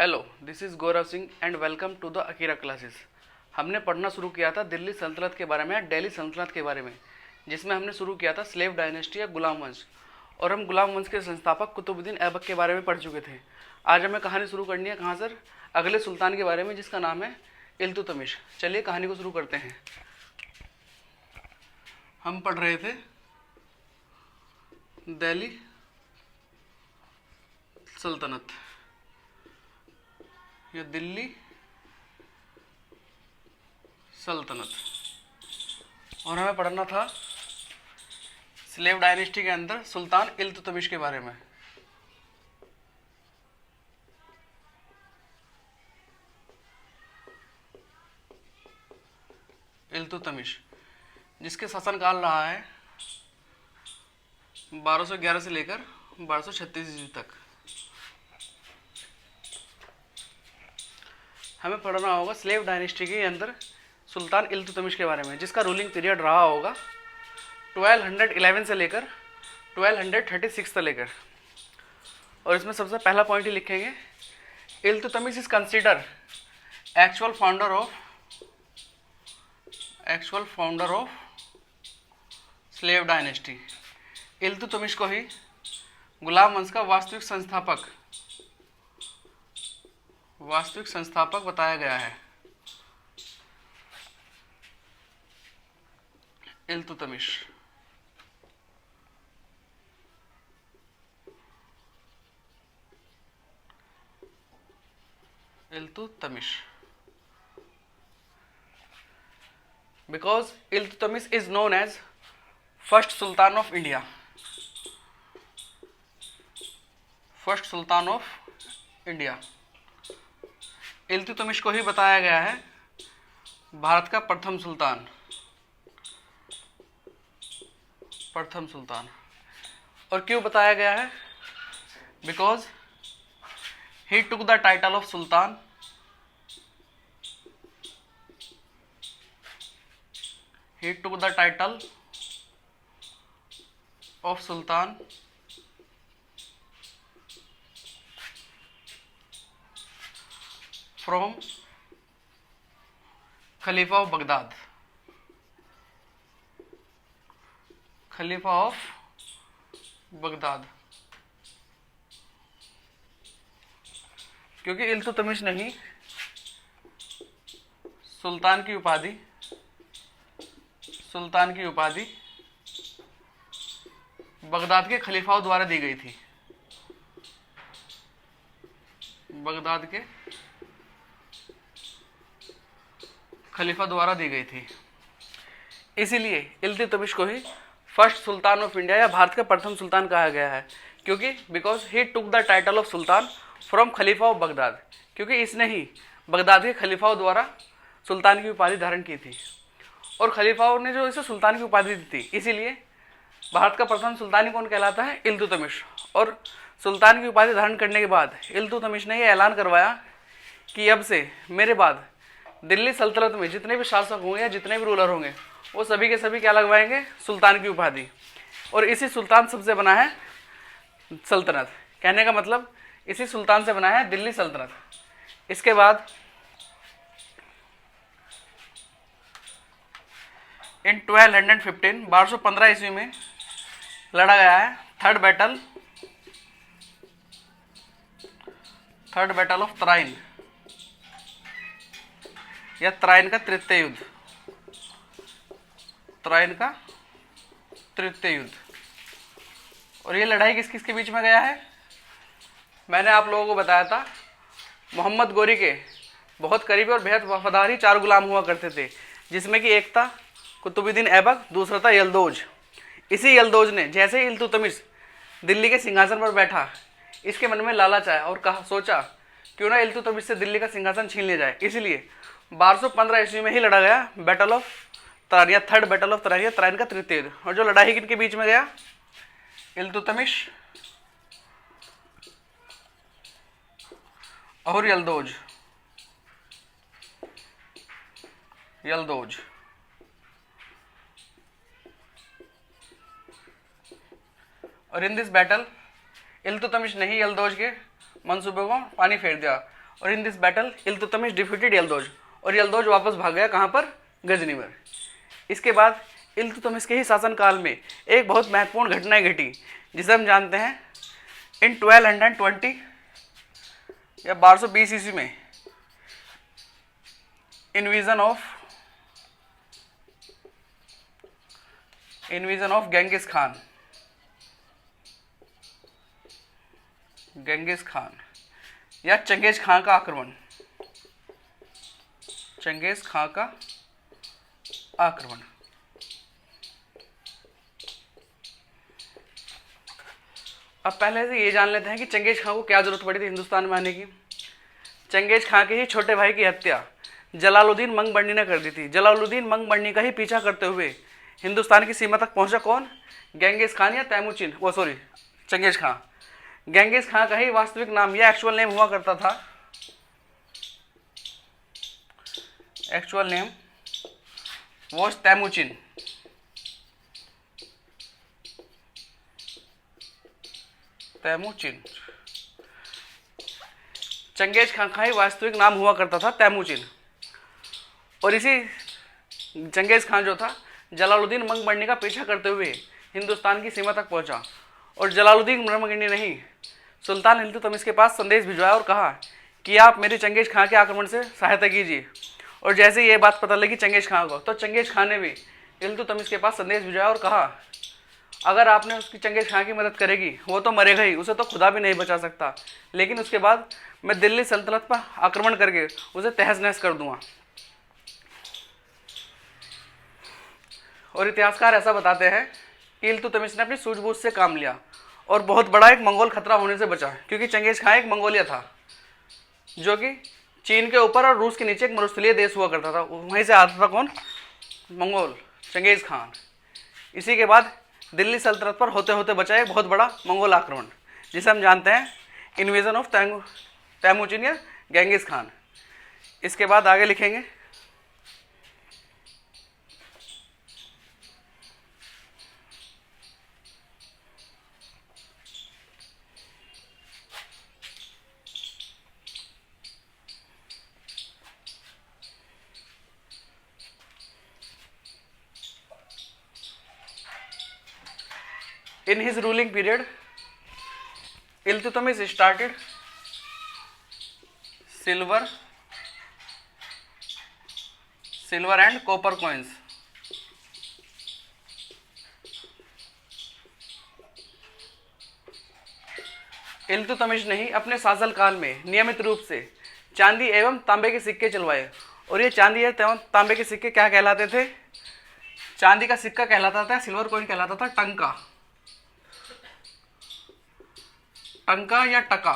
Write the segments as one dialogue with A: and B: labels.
A: Hello, this is Gaurav Singh and welcome to the Akira classes. हमने पढ़ना शुरू किया था दिल्ली सल्तनत के बारे में, दिल्ली सल्तनत के बारे में, जिसमें हमने शुरू किया था स्लेव डायनेस्टी या गुलाम वंश। और हम गुलाम वंश के संस्थापक कुतुबुद्दीन ऐबक के बारे में पढ़ चुके थे। आज हमें कहानी शुरू करनी है कहाँ सर? अगले सुल्तान के बारे में, जिसका नाम है इल्तुतमिश। चलिए कहानी को शुरू करते हैं। हम पढ़ रहे थे दिल्ली सल्तनत या दिल्ली सल्तनत, और हमें पढ़ना था स्लेव डायनेस्टी के अंदर सुल्तान इल्तुतमिश के बारे में। इल्तुतमिश जिसके शासनकाल रहा है 1211 से लेकर 1236 ईस्वी तक। हमें पढ़ना होगा स्लेव डायनेस्टी के अंदर सुल्तान इल्तुतमिश के बारे में, जिसका रूलिंग पीरियड रहा होगा 1211 से लेकर 1236 तक लेकर। और इसमें सबसे पहला पॉइंट ही लिखेंगे, Iltutmish is consider actual founder of slave dynasty. Iltutmish को ही गुलाम वंश का वास्तविक संस्थापक बताया गया है। Iltutmish because Iltutmish is known as first Sultan of India, Iltutmish को ही बताया गया है भारत का प्रथम सुल्तान। और क्यों बताया गया है? Because he took the title of sultan from Khalifa of Baghdad. क्योंकि इल्तुतमिश ने ही सुल्तान की उपाधि बगदाद के खलीफाओं द्वारा दी गई थी। इसीलिए इल्तुतमिश को ही फर्स्ट सुल्तान ऑफ इंडिया या भारत का प्रथम सुल्तान कहा गया है। क्योंकि because he took the title of sultan from Khalifa of Baghdad, क्योंकि इसने ही बगदाद के खलीफाओं द्वारा सुल्तान की उपाधि धारण की थी। और खलीफाओं ने जो इसे सुल्तान की उपाधि दी थी, इसीलिए भारत का प्रथम सुल्तान ही कौन कहलाता है? इल्तुतमिश। और सुल्तान की उपाधि धारण करने के बाद इल्तुतमिश ने यह ऐलान करवाया कि अब से मेरे बाद दिल्ली सल्तनत में जितने भी शासक होंगे या जितने भी रूलर होंगे, वो सभी के सभी क्या लगवाएंगे? सुल्तान की उपाधि। और इसी सुल्तान सबसे बना है सल्तनत। कहने का मतलब इसी सुल्तान से बना है दिल्ली सल्तनत। इसके बाद इन 1215 ईस्वी में लड़ा गया है थर्ड बैटल ऑफ तराइन या तराइन का तृतीय युद्ध। और ये लड़ाई किस किस के बीच में गया है? मैंने आप लोगों को बताया था मोहम्मद गोरी के बहुत करीबी और बेहद वफादार ही 4 गुलाम हुआ करते थे, जिसमें कि एक था कुतुबुद्दीन ऐबक, दूसरा था यलदौज। इसी यलदौज ने जैसे ही इल्तुतमिश दिल्ली के सिंहासन पर बैठा, इसके मन में लालच आया और सोचा क्यों ना इल्तुतमिश से दिल्ली का सिंहासन छीन लिया जाए। इसलिए 1215 ईस्वी में ही लड़ा गया बैटल ऑफ तराइन या थर्ड बैटल ऑफ तराइन या तराइन का तृतीय युद्ध। और जो लड़ाई किनके बीच में गया? इल्तुतमिश और यलदौज। और इन दिस बैटल इल्तुतमिश ने ही यलदौज के मंसूबे को पानी फेर दिया और in this battle Iltutmish defeated Yalduz, और यल्दौज वापस भाग गया कहाँ पर, गजनी पर। इसके बाद इल्तुतमिश के ही शासनकाल में एक बहुत महत्वपूर्ण घटनाएं घटी जिसे हम जानते हैं इन 1220 या 1220 ईस्वी में इन्वेजन ऑफ गेंगिस खान या चंगेज खां का आक्रमण, चंगेज खां का आक्रमण। अब पहले से ये जान लेते हैं कि चंगेज खां को क्या जरूरत पड़ी थी हिंदुस्तान में आने की। चंगेज खां के ही छोटे भाई की हत्या जलालुद्दीन मंगबर्नी ने कर दी थी। जलालुद्दीन मंगबर्नी का ही पीछा करते हुए हिंदुस्तान की सीमा तक पहुंचा कौन, गेंगिस खान या तैमूचिन, वो सॉरी चंगेज खां। गेंगिस खां का ही वास्तविक नाम या एक्चुअल नेम हुआ करता था, एक्चुअल नेम वॉज तैमूचिन। तैमूचिन, चंगेज खां का ही वास्तविक नाम हुआ करता था तैमूचिन। और इसी चंगेज खां जो था जलालुद्दीन मंगबर्नी का पीछा करते हुए हिंदुस्तान की सीमा तक पहुंचा, और जलालुद्दीन मंगबर्नी ने ही सुल्तान इल्तुतमिश के पास संदेश भिजवाया और कहा कि आप मेरे चंगेज खां के आक्रमण से सहायता कीजिए। और जैसे ये बात पता लगी चंगेज खां को, तो चंगेज खां ने भी इल्तुतमिश के पास संदेश भिजवाया और कहा अगर आपने उसकी चंगेज खां की मदद करेगी वो तो मरेगा ही, उसे तो खुदा भी नहीं बचा सकता, लेकिन उसके बाद मैं दिल्ली सल्तनत पर आक्रमण करके उसे तहस नहस कर दूंगा। और इतिहासकार ऐसा बताते हैं कि इल्तुतमिश ने अपनी सूझबूझ से काम लिया और बहुत बड़ा एक मंगोल खतरा होने से बचा, क्योंकि चंगेज खां एक मंगोलिया था जो कि चीन के ऊपर और रूस के नीचे एक मरुस्थलीय देश हुआ करता था। वहीं से आता था कौन, मंगोल, चंगेज खान। इसी के बाद दिल्ली सल्तनत पर होते होते बचा एक बहुत बड़ा मंगोल आक्रमण जिसे हम जानते हैं इन्वेजन ऑफ तैमूचिन या गेंगिस खान। इसके बाद आगे लिखेंगे in his ruling period Iltutmish started silver and copper coins। Iltutmish ने ही अपने शासनकाल में नियमित रूप से चांदी एवं तांबे के सिक्के चलवाए। और ये चांदी एवं तांबे के सिक्के क्या कहलाते थे, चांदी का सिक्का कहलाता था, सिल्वर कॉइन कहलाता था टंका, टंका या टका,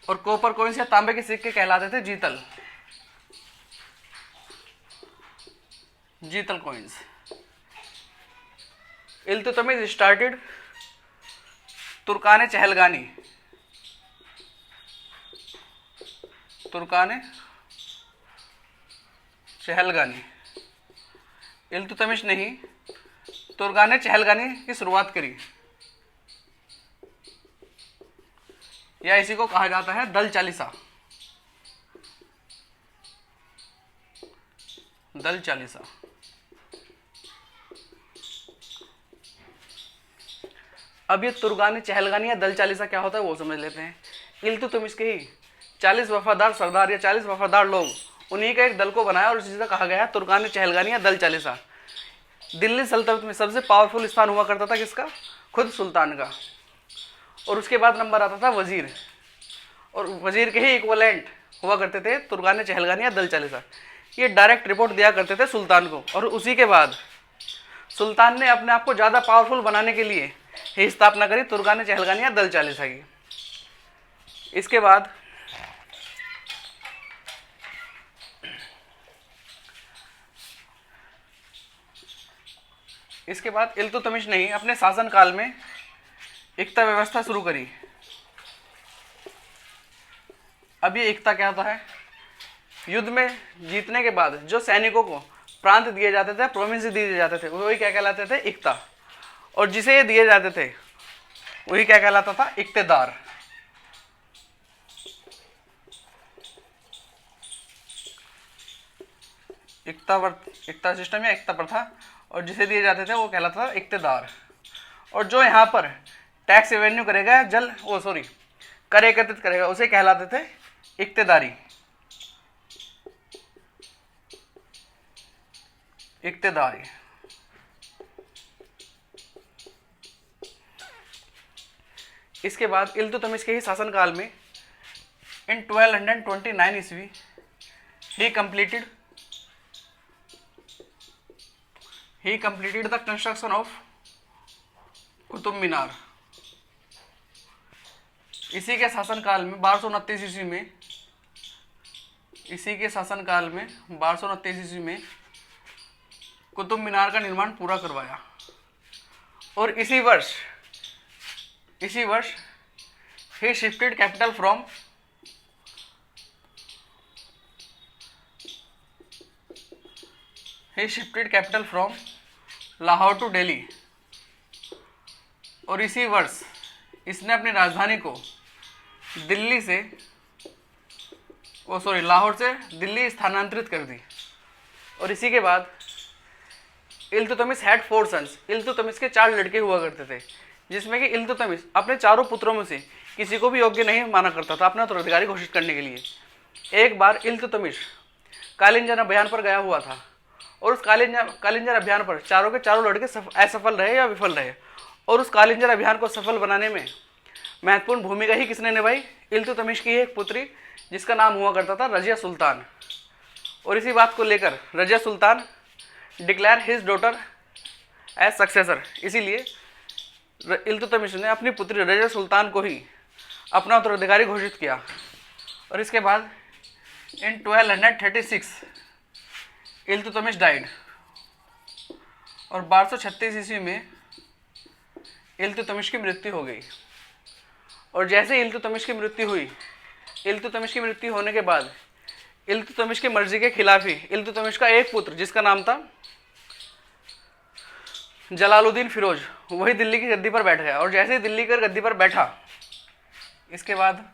A: और कॉपर कॉइन्स या तांबे के सिक्के कहलाते थे जीतल, जीतल कॉइन्स। इल्तुतमिश स्टार्टेड तुर्काने चहलगानी, तुर्काने चहलगानी। इल्तुतमिश ने ही तुर्काने चहलगानी की शुरुआत करी, या इसी को कहा जाता है दल चालीसा, दल चालीसा। अब ये तुर्काने चहलगानी या दल चालीसा क्या होता है वो समझ लेते हैं। इल्तुतमिश के ही 40 वफादार सरदार या 40 वफादार लोग, उन्हीं का एक दल को बनाया और इसी से कहा गया तुर्काने चहलगानी या दल चालीसा। दिल्ली सल्तनत में सबसे पावरफुल स्थान हुआ करता था किसका, खुद सुल्तान का। और उसके बाद नंबर आता था वजीर, और वजीर के ही इक्वलेंट हुआ करते थे तुर्काने चहलगानी या दल चालीसा। ये डायरेक्ट रिपोर्ट दिया करते थे सुल्तान को, और उसी के बाद सुल्तान ने अपने आप को ज़्यादा पावरफुल बनाने के लिए ही स्थापना करी तुर्काने चहलगानी या दल चालीसा की। इसके बाद इल्तुतमिश ने ही अपने शासनकाल में एकता व्यवस्था शुरू करी। अब ये एकता क्या होता है, युद्ध में जीतने के बाद जो सैनिकों को प्रांत दिए जाते थे, प्रोविंस दिए जाते थे, वही क्या कहलाते थे, एकता। और जिसे ये दिए जाते थे वही क्या कहलाता था, इक्तेदार। इक्ता सिस्टम या इक्ता प्रथा, और जिसे दिए जाते थे वो कहलाता था इक्तेदार। और जो यहाँ पर टैक्स रेवेन्यू करेगा कर एकत्रित करेगा उसे कहलाते थे इक्तेदारी। इसके बाद इल्तुतमिश के ही शासनकाल में इन 1229 ईस्वी he completed the construction of Qutub Minar. इसी के शासनकाल में 1229 ईस्वी में कुतुब मीनार का निर्माण पूरा करवाया। और इसी वर्ष he shifted capital from Lahore to Delhi. और इसी वर्ष इसने अपनी राजधानी को लाहौर से दिल्ली स्थानांतरित कर दी। और इसी के बाद इल्तुतमिश हैड 4 सन्स। इल्तुतमिश के 4 लड़के हुआ करते थे, जिसमें कि इल्तुतमिश अपने चारों पुत्रों में से किसी को भी योग्य नहीं माना करता था अपना उत्तराधिकारी घोषित करने के लिए। एक बार इल्तुतमिश कालिंजर अभियान पर गया हुआ था, और उस कालिंजर अभियान पर चारों के चारों लड़के असफल रहे या विफल रहे। और उस कालिंजर अभियान को सफल बनाने में महत्वपूर्ण भूमिका ही किसने निभाई? इल्तुतमिश की एक पुत्री जिसका नाम हुआ करता था रजिया सुल्तान। और इसी बात को लेकर Razia Sultan declare his daughter as successor. इसीलिए इल्तुतमिश ने अपनी पुत्री रजिया सुल्तान को ही अपना उत्तराधिकारी घोषित किया। और इसके बाद इन 1236 इल्तुतमिश डाइड। और 1236 ईस्वी में इल्तुतमिश की मृत्यु हो गई। और जैसे इल्तुतमिश की मृत्यु हुई, इल्तुतमिश की मृत्यु होने के बाद इल्तुतमिश की मर्जी के खिलाफ ही इल्तुतमिश का एक पुत्र जिसका नाम था जलालुद्दीन फिरोज, वही दिल्ली की गद्दी पर बैठ गया। और जैसे ही दिल्ली की गद्दी पर बैठा, इसके बाद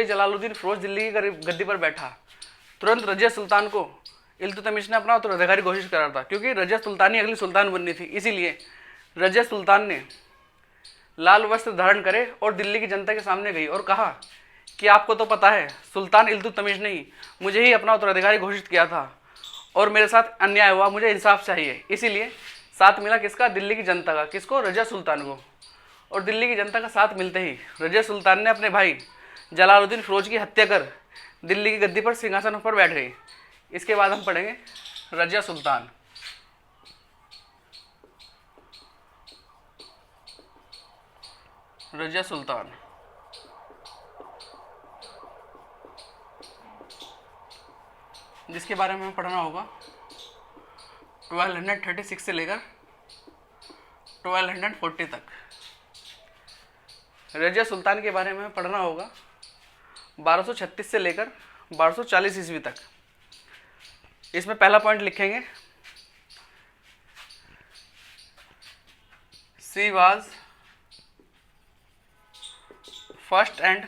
A: जलालुद्दीन फिरोज दिल्ली की गद्दी पर बैठा, तुरंत रजिया सुल्तान को इल्तुतमिश ने अपना उत्तराधिकारी घोषित करा था, क्योंकि रजिया सुल्तान ही अगली सुल्तान बननी थी। इसीलिए रजिया सुल्तान ने लाल वस्त्र धारण करे और दिल्ली की जनता के सामने गई और कहा कि आपको तो पता है सुल्तान इल्तुतमिश ने ही मुझे ही अपना उत्तराधिकारी घोषित किया था और मेरे साथ अन्याय हुआ, मुझे इंसाफ चाहिए। इसीलिए साथ मिला किसका? दिल्ली की जनता का। किसको? रजिया सुल्तान को। और दिल्ली की जनता का साथ मिलते ही रजिया सुल्तान ने अपने भाई जलालुद्दीन फिरोज की हत्या कर दिल्ली की गद्दी पर सिंहासन पर बैठ गई। इसके बाद हम पढ़ेंगे रजिया सुल्तान। रजिया सुल्तान जिसके बारे में पढ़ना होगा 1236 से लेकर 1240 तक। रजिया सुल्तान के बारे में पढ़ना होगा 1236 से लेकर 1240 ईस्वी तक। इसमें पहला पॉइंट लिखेंगे, she was first and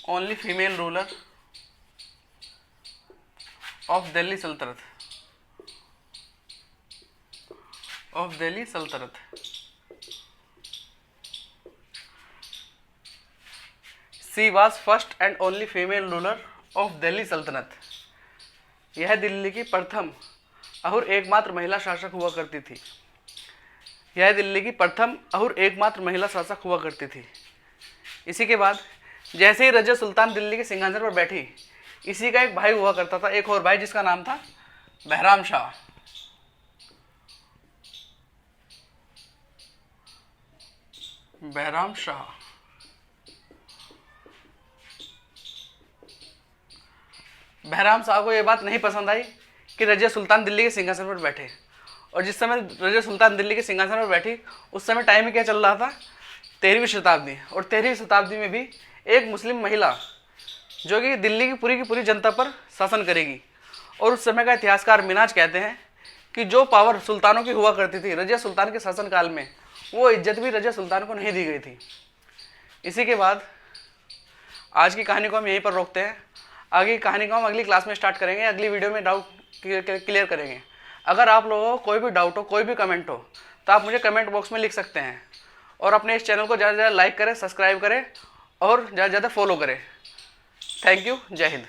A: only female ruler of Delhi Sultanate. She was first and only female ruler of Delhi Sultanate. यह दिल्ली की प्रथम और एकमात्र महिला शासक हुआ करती थी। इसी के बाद जैसे ही रजिया सुल्तान दिल्ली के सिंहासन पर बैठी, इसी का एक भाई हुआ करता था, एक और भाई जिसका नाम था बहराम शाह। बहराम शाह को यह बात नहीं पसंद आई कि रजिया सुल्तान दिल्ली के सिंहासन पर बैठे। और जिस समय रजिया सुल्तान दिल्ली के सिंहासन पर बैठी, उस समय टाइम में क्या चल रहा था? 13वीं शताब्दी। और 13वीं शताब्दी में भी एक मुस्लिम महिला जो कि दिल्ली की पूरी जनता पर शासन करेगी। और उस समय का इतिहासकार मिनाज कहते हैं कि जो पावर सुल्तानों की हुआ करती थी रजिया सुल्तान के शासनकाल में, वो इज्जत भी रजिया सुल्तान को नहीं दी गई थी। इसी के बाद आज की कहानी को हम यहीं पर रोकते हैं। आगे की कहानी को हम अगली क्लास में स्टार्ट करेंगे, अगली वीडियो में डाउट क्लियर करेंगे। अगर आप लोगों को कोई भी डाउट हो, कोई भी कमेंट हो, तो आप मुझे कमेंट बॉक्स में लिख सकते हैं। और अपने इस चैनल को ज़्यादा से ज़्यादा लाइक करें, सब्सक्राइब करें और ज़्यादा से ज़्यादा फॉलो करें। Thank you. जय हिंद।